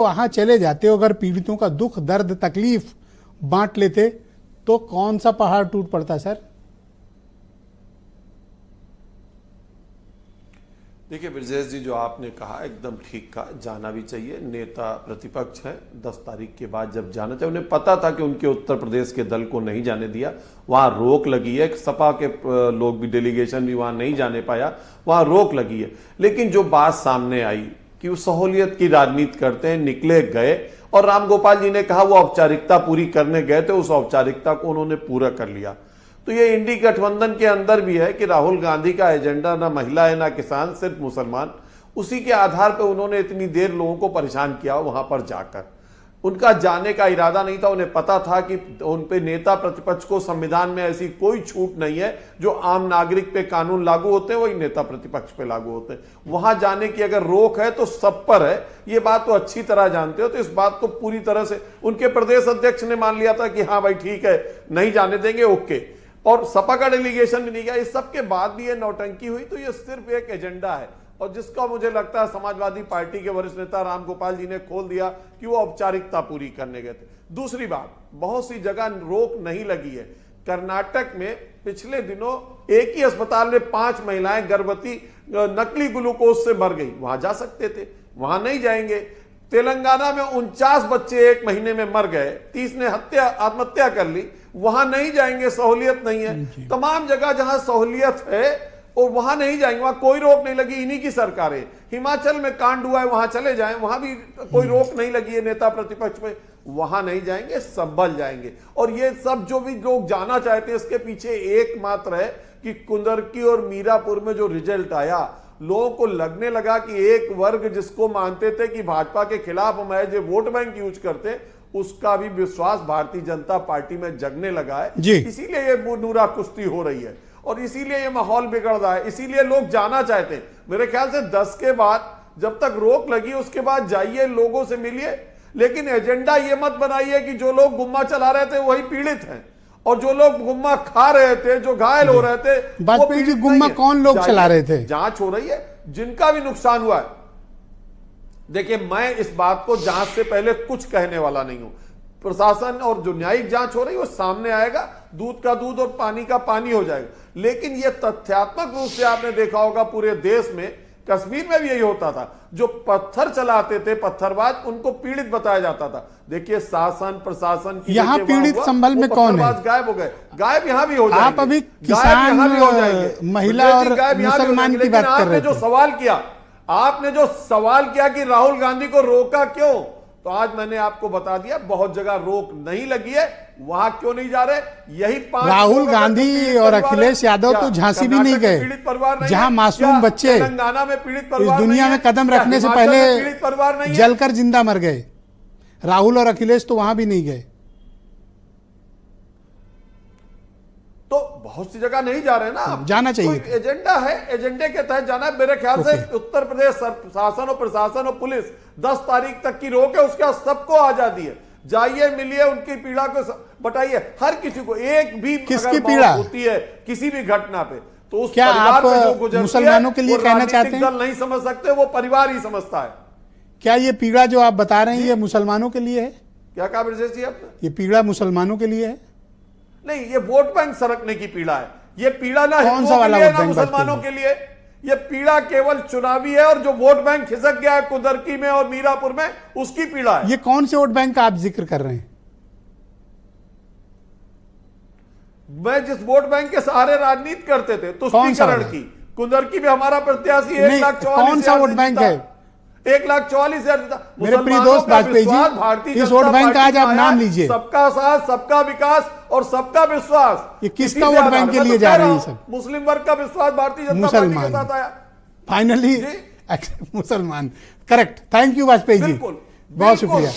वहां चले जाते हो, अगर पीड़ितों का दुख दर्द तकलीफ बांट लेते तो कौन सा पहाड़ टूट पड़ता सर? देखिए ब्रजेश जी, जो आपने कहा एकदम ठीक कहा, जाना भी चाहिए। नेता प्रतिपक्ष है, 10 तारीख के बाद जब जाना चाहिए। उन्हें पता था कि उनके उत्तर प्रदेश के दल को नहीं जाने दिया, वहां रोक लगी है। सपा के लोग भी, डेलीगेशन भी वहां नहीं जाने पाया, वहां रोक लगी है। लेकिन जो बात सामने आई कि वो सहूलियत की राजनीति करते हैं, निकले गए, और रामगोपाल जी ने कहा वो औपचारिकता पूरी करने गए थे, उस औपचारिकता को उन्होंने पूरा कर लिया। तो ये इंडी गठबंधन के अंदर भी है कि राहुल गांधी का एजेंडा ना महिला है ना किसान, सिर्फ मुसलमान। उसी के आधार पर उन्होंने इतनी देर लोगों को परेशान किया वहां पर जाकर। उनका जाने का इरादा नहीं था, उन्हें पता था कि उन पे नेता प्रतिपक्ष को संविधान में ऐसी कोई छूट नहीं है। जो आम नागरिक पे कानून लागू होते हैं वही नेता प्रतिपक्ष पे लागू होते हैं। वहां जाने की अगर रोक है तो सब पर है, ये बात तो अच्छी तरह जानते हो। तो इस बात को पूरी तरह से उनके प्रदेश अध्यक्ष ने मान लिया था कि हाँ भाई ठीक है, नहीं जाने देंगे, ओके। और सपा का डेलीगेशन भी नहीं गया। इस सब के बाद भी ये नौटंकी हुई। तो ये सिर्फ एक एजेंडा है, और जिसका मुझे लगता है समाजवादी पार्टी के वरिष्ठ नेता रामगोपाल जी ने खोल दिया कि वो औपचारिकता पूरी करने गए थे। दूसरी बात, बहुत सी जगह रोक नहीं लगी है। कर्नाटक में पिछले दिनों एक ही अस्पताल में 5 महिलाएं गर्भवती नकली ग्लूकोज से मर गई, वहां जा सकते थे, वहां नहीं जाएंगे। तेलंगाना में 49 बच्चे 1 महीने में मर गए, 30 ने आत्महत्या कर ली, वहां नहीं जाएंगे, सहूलियत नहीं है। तमाम जगह जहां सहूलियत है और वहां नहीं जाएंगे, वहां कोई रोक नहीं लगी, इन्हीं की सरकारें। हिमाचल में कांड हुआ है, वहां चले जाएं, वहां भी कोई रोक नहीं लगी है नेता प्रतिपक्ष पे, वहां नहीं जाएंगे, संभल जाएंगे। और ये सब जो भी लोग जाना चाहते हैं, इसके पीछे एकमात्र है कि कुंदरकी और मीरापुर में जो रिजल्ट आया, लोगों को लगने लगा कि एक वर्ग जिसको मानते थे कि भाजपा के खिलाफ हम है, जो वोट बैंक यूज करते, उसका भी विश्वास भारतीय जनता पार्टी में जगने लगा है। इसीलिए ये नूरा कुश्ती हो रही है और इसीलिए ये माहौल बिगड़ रहा है, इसीलिए लोग जाना चाहते हैं। मेरे ख्याल से 10 के बाद जब तक रोक लगी उसके बाद जाइए, लोगों से मिलिए, लेकिन एजेंडा ये मत बनाइए कि जो लोग गुम्मा चला रहे थे वही पीड़ित हैं, और जो लोग गुम्मा खा रहे थे, जो घायल हो रहे थे, वो पीड़ित गुम्मा कौन लोग चला रहे थे? जांच हो रही है, जिनका भी नुकसान हुआ है। देखिए, मैं इस बात को जांच से पहले कुछ कहने वाला नहीं हूं। प्रशासन और जो न्यायिक जांच हो रही है वो सामने आएगा, दूध का दूध और पानी का पानी हो जाएगा। लेकिन ये तथ्यात्मक रूप से आपने देखा होगा पूरे देश में, कश्मीर में भी यही होता था। जो पत्थर चलाते थे, पत्थरबाज, उनको पीड़ित बताया जाता था। देखिए, शासन प्रशासन की यहाँ पीड़ित संभल में कौन है? गायब हो गए, गायब यहां भी हो जाएंगे। आप अभी किसान, महिला और मुसलमान की बात कर रहे थे। जो सवाल किया, आपने जो सवाल किया कि राहुल गांधी को रोका क्यों, तो आज मैंने आपको बता दिया, बहुत जगह रोक नहीं लगी है। वहां क्यों नहीं जा रहे? यही 5 राहुल गांधी और अखिलेश यादव तो झांसी भी नहीं गए, जहां मासूम बच्चे तेलंगाना में पीड़ित परिवार, इस दुनिया में कदम रखने से पहले जलकर जिंदा मर गए। राहुल और अखिलेश तो वहां भी नहीं गए। तो बहुत सी जगह नहीं जा रहे ना, जाना चाहिए। तो एजेंडा है, एजेंडे के तहत जाना है। मेरे ख्याल से उत्तर प्रदेश शासन और प्रशासन और पुलिस 10 तारीख तक की रोक है, उसके बाद सबको आजादी है। जाइए, मिलिए, उनकी पीड़ा को बताइए। हर किसी को एक भी किसकी पीड़ा होती है किसी भी घटना पे, तो उस क्या परिवार आप में जो गुजरती मुसलमानों के लिए कहना चाहते हैं? दल नहीं समझ सकते, वो परिवार ही समझता है। क्या ये पीड़ा जो आप बता रहे हैं ये मुसलमानों के लिए है? क्या कहा ब्रजेश जी आपने? ये पीड़ा मुसलमानों के लिए है? नहीं, ये वोट बैंक सरकने की पीड़ा है। ये पीड़ा ना कौन सा वाला ना मुसलमानों के लिए, ये पीड़ा केवल चुनावी है। और जो वोट बैंक खिसक गया है कुदरकी में और मीरापुर में, उसकी पीड़ा है। ये कौन से वोट बैंक का आप जिक्र कर रहे हैं? मैं जिस वोट बैंक के सहारे राजनीति करते थे, तुष्टीकरण की, कुदरकी में हमारा प्रत्याशी 1,44,000 कौन सा वोट बैंक है? 1,44,000 मेरे प्रिय दोस्त वाजपेयी जी, इस वोट बैंक का आज आप नाम लीजिए। सबका साथ, सबका विकास और सबका विश्वास। ये किसका वोट बैंक के लिए जा रही है? सब मुस्लिम वर्ग का विश्वास भारतीय जनता पार्टी के साथ आया। फाइनली मुसलमान, correct. Thank you Vajpayee ji, बहुत शुक्रिया।